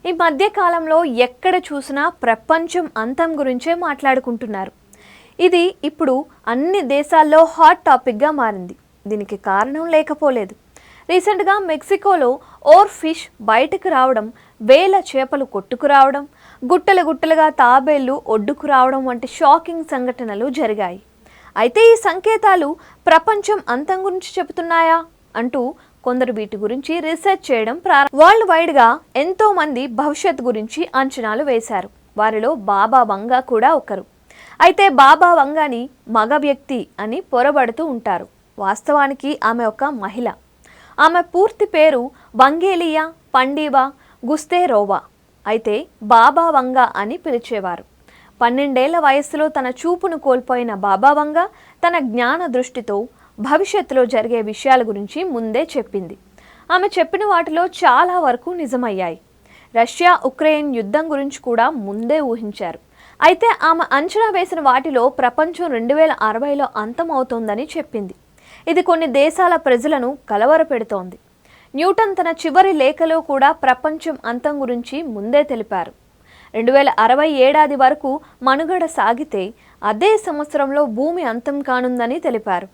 ఈ మధ్య కాలంలో ఎక్కడ చూసినా ప్రపంచం అంతం గురించే మాట్లాడుకుంటున్నారు. ఇది ఇప్పుడు అన్ని దేశాల్లో హాట్ టాపిక్గా మారింది. దీనికి కారణం లేకపోలేదు. రీసెంట్గా మెక్సికోలో ఓర్ ఫిష్ బయటకు రావడం, వేల చేపలు కొట్టుకురావడం, గుట్టలు గుట్టలుగా తాబేళ్లు ఒడ్డుకు రావడం వంటి షాకింగ్ సంఘటనలు జరిగాయి. అయితే ఈ సంకేతాలు ప్రపంచం అంతం గురించి చెబుతున్నాయా అంటూ కొందరు వీటి గురించి రీసెర్చ్ చేయడం వరల్డ్ వైడ్గా ఎంతో మంది భవిష్యత్ గురించి అంచనాలు వేశారు. వారిలో బాబా వంగా కూడా ఒకరు. అయితే బాబా వంగాని మగ వ్యక్తి అని పొరబడుతూ ఉంటారు. వాస్తవానికి ఆమె ఒక మహిళ. ఆమె పూర్తి పేరు వంగేలియా పండివా గుస్తేరోవా. అయితే బాబా వంగా అని పిలిచేవారు. 12 ఏళ్ల వయస్సులో తన చూపును కోల్పోయిన బాబా వంగా తన జ్ఞాన దృష్టితో భవిష్యత్తులో జరిగే విషయాల గురించి ముందే చెప్పింది. ఆమె చెప్పిన వాటిలో చాలా వరకు నిజమయ్యాయి. రష్యా ఉక్రెయిన్ యుద్ధం గురించి కూడా ముందే ఊహించారు. అయితే ఆమె అంచనా వేసిన వాటిలో ప్రపంచం 2060లో అంతమవుతోందని చెప్పింది. ఇది కొన్ని దేశాల ప్రజలను కలవరపెడుతోంది. న్యూటన్ తన చివరి లేఖలో కూడా ప్రపంచం అంతం గురించి ముందే తెలిపారు. 2060 ఏడాది వరకు మనుగడ సాగితే అదే సంవత్సరంలో భూమి అంతం కానుందని తెలిపారు.